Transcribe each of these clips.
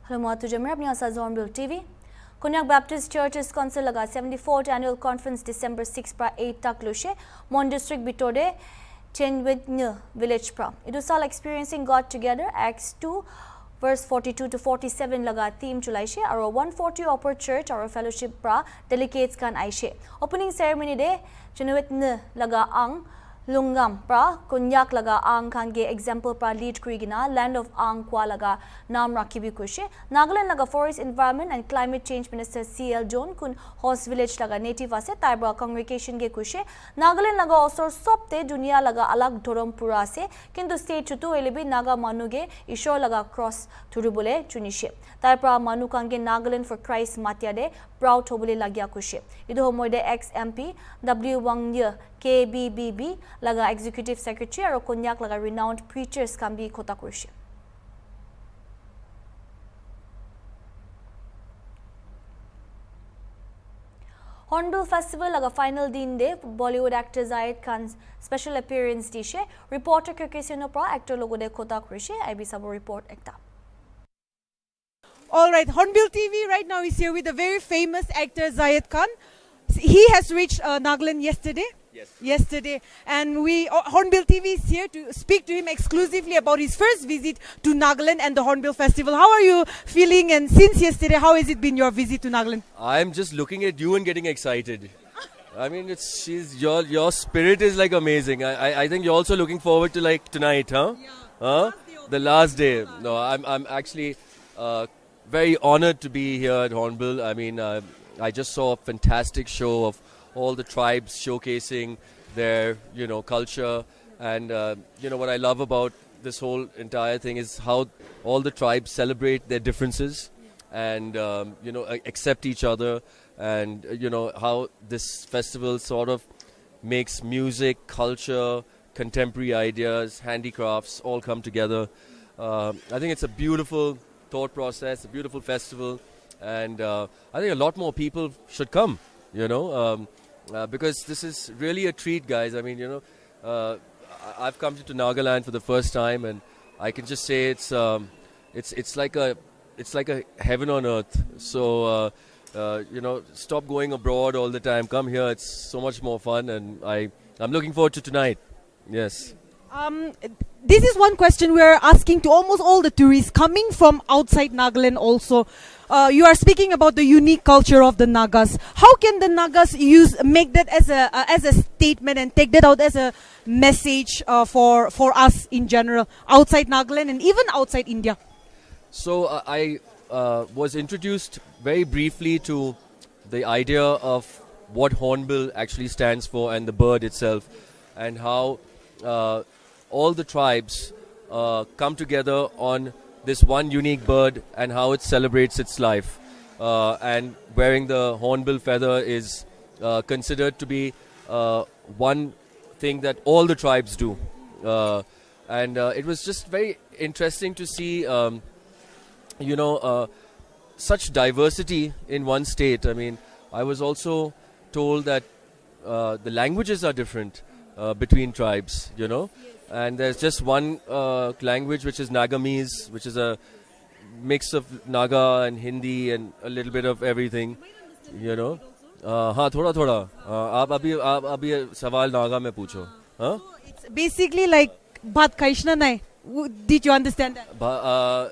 Hello, Matu Jamir. अपनी आसाज़ Hornbill TV. Konyak Baptist Churches Council लगा 74th Annual Conference December 6 pra 8 tak lushe Mon District bitode Chenwitny Village pra. It was all experiencing God together. Acts 2 verse 42 to 47 लगा theme चुलाइशे और 140 upper church और fellowship pra delegates kan आइशे. Opening ceremony de Chenwitny लगा ang Lungam pra Konyak laga ang khan ge example pra lead krigina land of ang kwa laga nam rakibi kushe Nagaland laga forest environment and climate change minister CL John kun host village laga native ase taibra congregation ge kushe Nagaland laga osor sopte dunia laga alag dhorom pura ase kintu state chutu elebi naga manu ge ishor laga cross thurubole chunishe taibra manu khan ge Nagaland for Christ matya de proud hobole lagya kushe idu homoide ex MP W Wangye KBBB laga executive secretary और Konyak laga renowned preachers kan bhi khota kurishe. Hornbill Festival laga final din de Bollywood actor Zayed Khan's special appearance dishe reporter Kirkisino pra actor logo de khota kurishe IB sabo report ekta. All right, Hornbill TV right now is here with the very famous actor Zayed Khan. He has reached Nagaland yesterday. Yes. Yesterday, and Hornbill TV is here to speak to him exclusively about his first visit to Nagaland and the Hornbill Festival. How are you feeling? And since yesterday, how has it been your visit to Nagaland? I'm just looking at you and getting excited. I mean, your spirit is like amazing. I think you're also looking forward to like tonight, huh? Yeah. Huh? The last day. No, I'm actually very honored to be here at Hornbill. I mean, I just saw a fantastic show of all the tribes showcasing their, culture. And, what I love about this whole entire thing is how all the tribes celebrate their differences and, accept each other. And, how this festival sort of makes music, culture, contemporary ideas, handicrafts all come together. I think it's a beautiful thought process, a beautiful festival. And I think a lot more people should come, because this is really a treat, guys. I mean, I've come to Nagaland for the first time, and I can just say it's like a heaven on earth. So stop going abroad all the time. Come here; it's so much more fun, and I'm looking forward to tonight. Yes. This is one question we are asking to almost all the tourists coming from outside Nagaland also. You are speaking about the unique culture of the Nagas. How can the Nagas make that as a statement and take that out as a message for us in general, outside Nagaland and even outside India? So I was introduced very briefly to the idea of what Hornbill actually stands for and the bird itself, and how all the tribes come together on this one unique bird and how it celebrates its life. And wearing the hornbill feather is considered to be one thing that all the tribes do. And it was just very interesting to see, such diversity in one state. I mean, I was also told that the languages are different between tribes, And there's just one language, which is Nagamese, which is a mix of Naga and Hindi and a little bit of everything, हाँ थोड़ा थोड़ा आप अभी सवाल नागा में पूछो हाँ. So it's basically like बात काइशना नहीं. Did you understand that?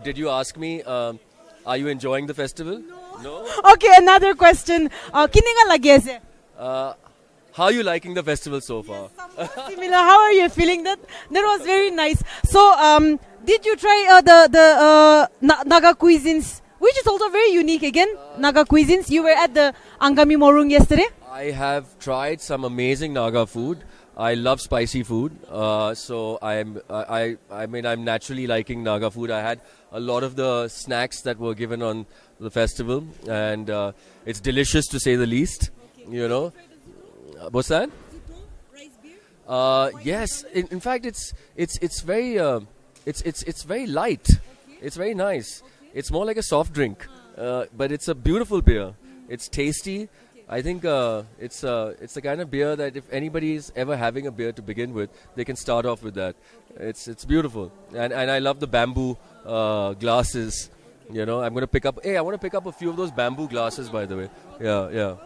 Did you ask me? Are you enjoying the festival? No. Okay, another question. किन्ने का लगे ऐसे? How are you liking the festival so far? Similar. How are you feeling? That was very nice. So, did you try the Naga cuisines, which is also very unique again? Naga cuisines. You were at the Angami Morung yesterday. I have tried some amazing Naga food. I love spicy food, so I'm naturally liking Naga food. I had a lot of the snacks that were given on the festival, and it's delicious to say the least. What's that? Yes. In fact, it's very it's very light. It's very nice. It's more like a soft drink, but it's a beautiful beer. It's tasty. I think it's the kind of beer that if anybody is ever having a beer to begin with, they can start off with that. It's beautiful, and I love the bamboo glasses. You know, I'm going to pick up. Hey, I want to pick up a few of those bamboo glasses, by the way. Yeah.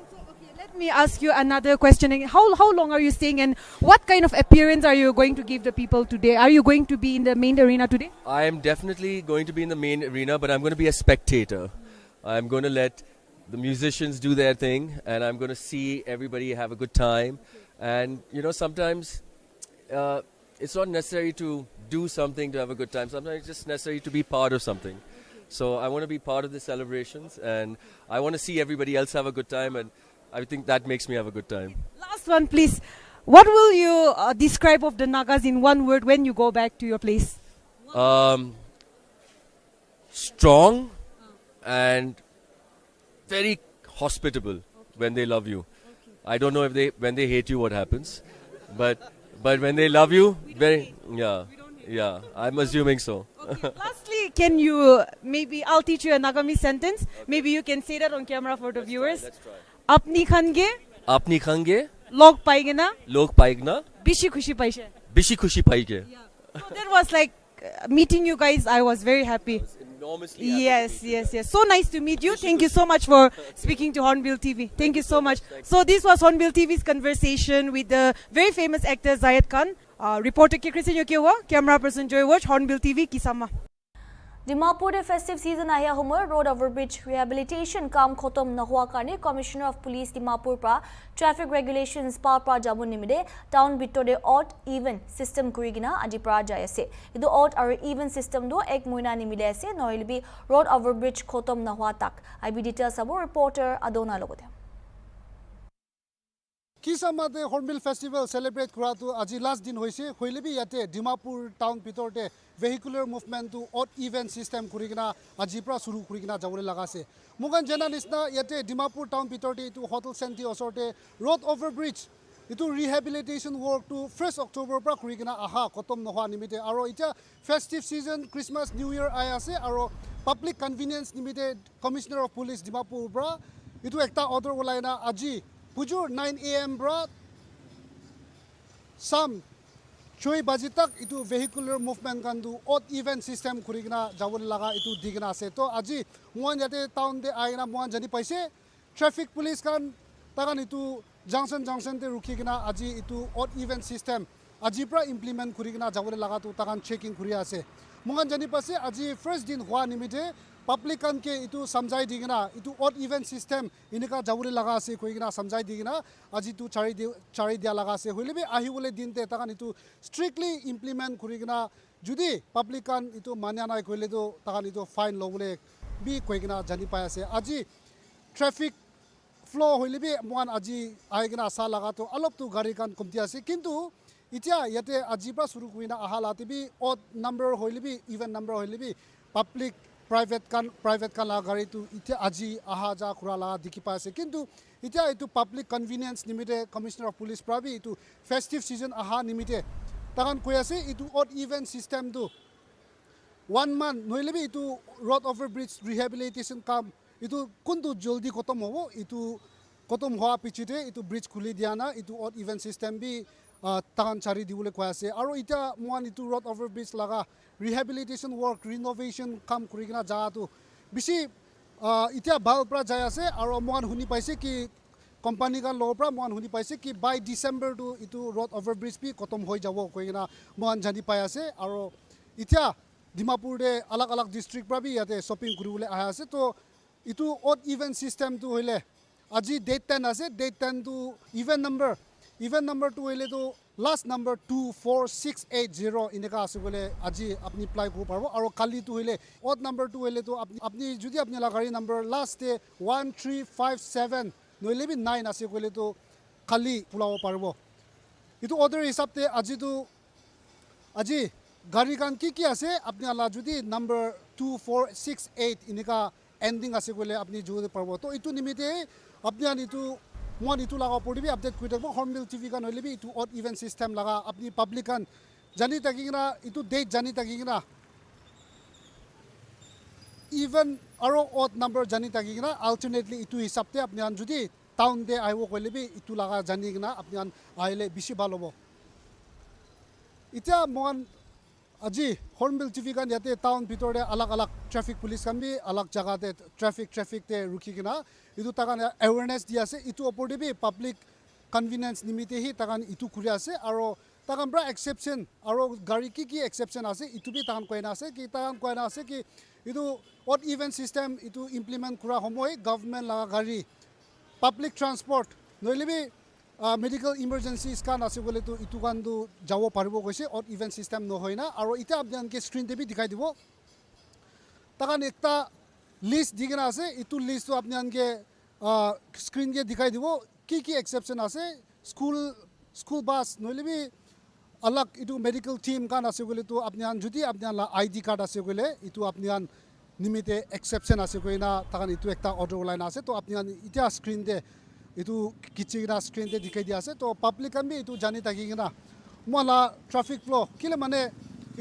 Let me ask you another question. How long are you staying, and what kind of appearance are you going to give the people today? Are you going to be in the main arena today? I am definitely going to be in the main arena, but I'm going to be a spectator. I'm going to let the musicians do their thing, and I'm going to see everybody have a good time. And, you know, sometimes it's not necessary to do something to have a good time. Sometimes it's just necessary to be part of something. So I want to be part of the celebrations, and I want to see everybody else have a good time, and I think that makes me have a good time. Last one, please. What will you describe of the Nagas in one word when you go back to your place? Strong and very hospitable when they love you. I don't know if when they hate you what happens, but when they love you, yeah, I'm assuming so. Okay. Lastly, can you I'll teach you a Nagami sentence. Maybe you can say that on camera for the viewers. Let's try. Apni khange Apni khange log paige na log paigna bishi khushi paise. bishi khushi paige. So that was like meeting you guys. I was very happy. Enormously happy Yes, to meet you. yes. So nice to meet you. Thank you so much for speaking to Hornbill TV. Thank you so much. So this was Hornbill TV's conversation with the very famous actor Zayed Khan. Reporter ke Christian Yokewa, camera person Joy Watch, Hornbill TV, Kisama. Dimapur festive season ahia humor road overbridge rehabilitation kam khotom na hua karne Commissioner of Police Dimapur pra traffic regulations pa jamun nimide town bitore odd even system kurigina aji pra jai ase idu odd aru even system do ek moina nimile ase noilbi road overbridge khotom na hua tak IB details abo reporter Adona logote Kisamade Hornbill Festival celebrate kuratu aji last din hoise hoilebi yate Dimapur town bitorte vehicular movement to odd event system kurigina aji pra suru kurigina jawole lagase mugan jana nisna yate Dimapur town bitorte to hotel senti osorte road overbridge itu rehabilitation work to 1st October pra kurigina aha kotom noha nimite aro ita festive season Christmas New Year ayase aro public convenience nimite Commissioner of Police Dimapur bra itu ekta order olaina aji Pujur 9 AM bra some choi bajitak itu vehicular movement kandu odd event system kurigina jawul laga itu digna ase to aji muan jate town de aina muan jani paise traffic police kan takan itu junction te rukigina aji itu odd event system aji pra implement kurigina jawul laga tu takan checking kuri ase muan jani paise aji first din hua nimite public kan ke itu samjai digina itu odd event system inika jawuri laga ase koigina samjai digina aji tu chari dia laga ase hoilebe ahi bole dinte takan itu strictly implement kurigina judi public kan itu manya nai koile to takan itu fine lobule bi koigina jani pai ase aji traffic flow hoilebe muan aji aigina asa laga to alop tu gari kan komti ase kintu itia yate aji pra suru kuina ahalati bi odd number hoilebe even number hoilebe public private kan la gari tu itia aji aha ja kura la dikhi pa ase kintu itia itu public convenience nimite Commissioner of Police prabi itu festive season aha nimite takan koi ase itu odd event system tu 1 month noilebi itu road overbridge rehabilitation kam itu kuntu joldi kotom hobo itu kotom hoa pichite itu bridge khuli diana itu odd event system bi takan chari dibule koi ase aro ita muan itu road overbridge laga rehabilitation work renovation kam kurigina jaga tu bisi itia bal pra jaya ase aro muan huni paise ki company kan lo pra muan huni paise ki by December tu itu road overbridge bi kotom hoi jabo koigina muan jani pai ase aro itia Dimapur de alag district pra bi yate shopping kuribule aha ase to itu odd event system tu hoile aji date 10 ase date 10 tu event number tu hoile to last number 24680 इनका आसे बोले आजी अपनी apply को पारो और काली तो होले odd number 2 होले तो अपनी जुदी अपनी लगारी नंबर लास्ट डे 1357 नोले भी 9 आसे बोले तो काली पुलाव पारो इतो ऑर्डर हिसाब ते आजी गाड़ी कान की आसे अपनी अला जुदी नंबर 2468 इनका एंडिंग आसे बोले अपनी जुदी पारो तो इतो निमिते अपनी आनी तो मुआन इतु लगा पड़ी भी अपडेट कुछ देखो हॉर्नबिल टीवी का नॉलेज भी इतु ऑड इवेंट सिस्टम लगा अपनी पब्लिक का जानी तकीना इतु डेट जानी तकीना इवन आरो ऑड नंबर जानी तकीना अल्टरनेटली इतु हिसाब ते अपने अन जुदी टाउन दे आइवो कोले भी इतु लगा जानी किना अपने अन आइले बिशी बालोबो इतना मुआन আজি hornbill TV kan yate town bitor de alag traffic police kan bi alag jaga te traffic te rukhi kina itu takan awareness dia ase itu opor de bi public convenience nimite hi takan itu kuri ase aro takan bra exception aro gari ki exception ase itu bi takan koina ase ki itu odd even system itu implement kura homoi government la gari public transport noile bi medical emergencies kan ase bole to itu kan du jawo paribo koise odd event system no hoina aro ita apnan ke screen te bi dikhai dibo takan ekta list digena ase itu list to apnan ke screen ke dikhai dibo ki exception ase school bus noile bi alag itu medical team kan ase bole to apnan judi apnan la id card ase bole itu apnan nimite exception ase koina takan itu ekta order line ase to apnan ita screen de itu kichigina screen te dikhai dia ase to public kan bi itu jani takigina mola traffic flow kile mane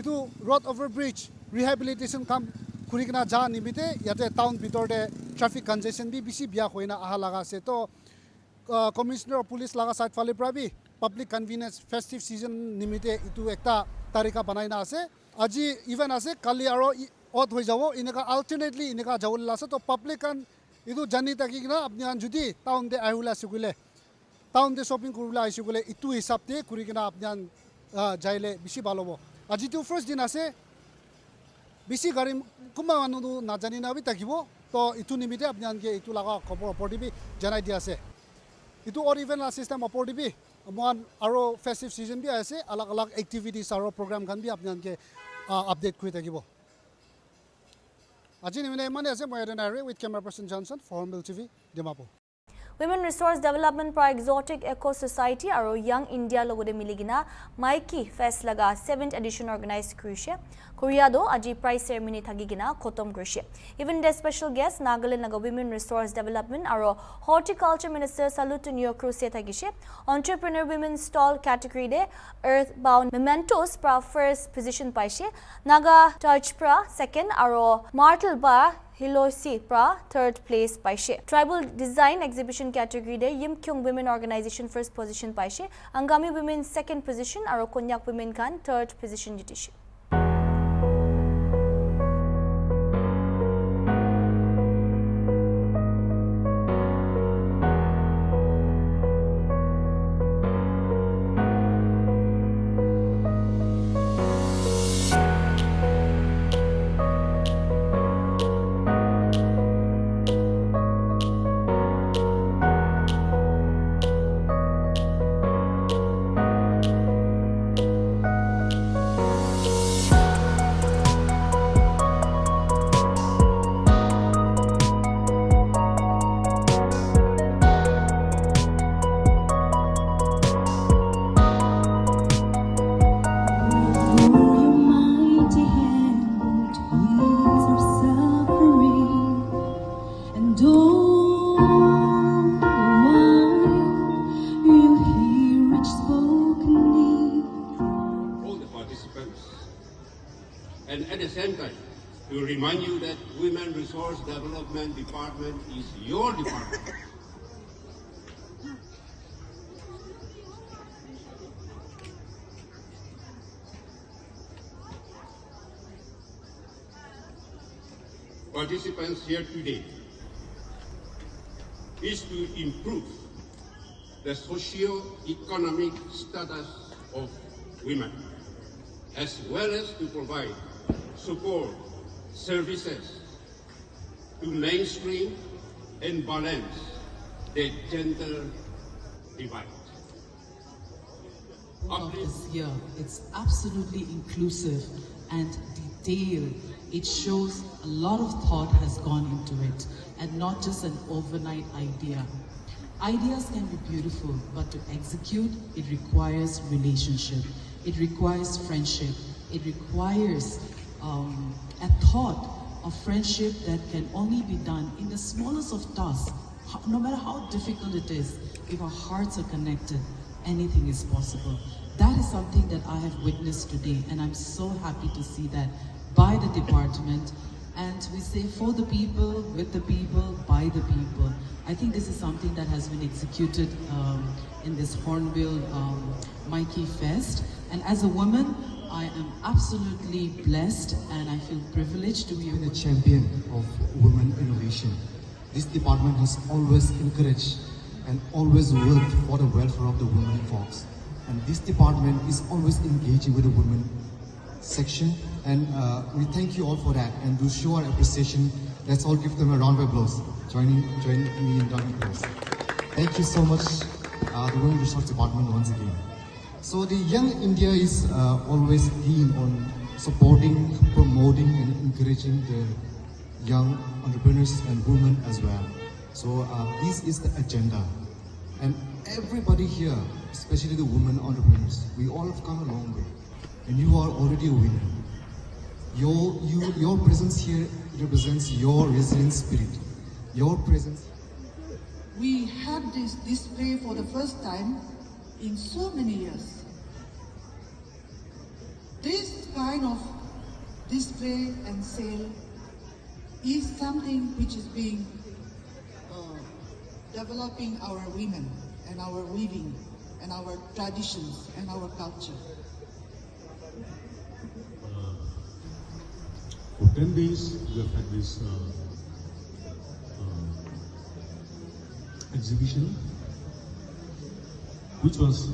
itu road over bridge rehabilitation kam kurigina ja nimite yate town bitor de traffic congestion bi bisi bia hoina aha laga ase to commissioner of police laga side phale prabi public convenience festive season nimite itu ekta tarika banaina ase aji even ase kali aro odd hoi jabo ineka alternately ineka jawul ase to public kan itu jani takigina apni judi town de ahula sugule town de shopping kurula isugule itu hisab te kurigina apni jaile bisi balobo aji tu first din ase bisi gari kuma anu na jani na bi takibo to itu nimite apni ke itu laga khobor podibi janai dia ase itu or even la system opodibi mon aro festive season bi ase alag activities aro program kan bi apni ke update kuri takibo Ajin imene mane ase moi Adenari with camera person Johnson for Hornbill TV Dimapur. Women Resource Development for Exotic Eco Society aro Young India logode miligina Maiki Fest laga 7th edition organized kurishe Korea do aji prize ceremony thagigina khotom kurishe even the special guest Nagaland laga Women Resource Development aro Horticulture Minister Salutu Nyokru thagishe Entrepreneur Women Stall category de Earthbound Mementos pra first position paishe Naga Touch pra second aro Martel ba Hilosi pra third place paishe. Tribal Design Exhibition category de Yim Kyung Women Organization first position paishe. Angami Women second position aro Konyak Women kan third position jitishe. And at the same time, to remind you that Women Resource Development Department is your department. Participants here today is to improve the socio-economic status of women, as well as to provide support services to mainstream and balance the gender divide. Of this year, it's absolutely inclusive and detailed. It shows a lot of thought has gone into it and not just an overnight idea. Ideas can be beautiful, but to execute, it requires relationship. It requires friendship. It requires a thought of friendship that can only be done in the smallest of tasks. No matter how difficult it is, if our hearts are connected, anything is possible. That is something that I have witnessed today, and I'm so happy to see that by the department. And we say for the people, with the people, by the people. I think this is something that has been executed in this Hornbill Maiki Fest. And as a woman, I am absolutely blessed and I feel privileged to be Been a champion of women innovation. This department has always encouraged and always worked for the welfare of the women folks. And this department is always engaging with the women section. And we thank you all for that. And to show our appreciation, let's all give them a round of applause. Join me in round of applause. Thank you so much, the Women Resource Department once again. So the Young India is always keen on supporting, promoting and encouraging the young entrepreneurs and women as well. So this is the agenda. And everybody here, especially the women entrepreneurs, we all have come a long way. And you are already a winner. Your presence here represents your resilient spirit. Your presence. We had this display for the first time in so many years. This kind of display and sale is something which is being developing our women and our weaving and our traditions and our culture. For 10 days, we have had this exhibition, which was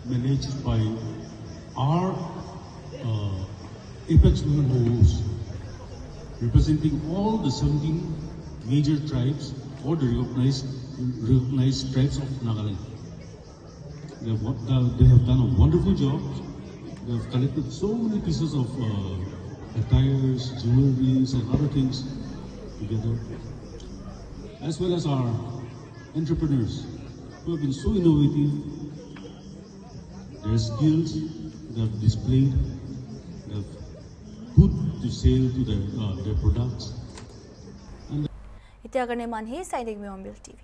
managed by our Apex Women hosts, representing all the 17 major tribes or the recognized tribes of Nagaland. They have done a wonderful job. They have collected so many pieces of attires, jewelries and other things together, as well as our entrepreneurs who have been so innovative. Their skills they have displayed, they have put to sale to their products. Itiagar Neman hi, Sainik Hornbill TV.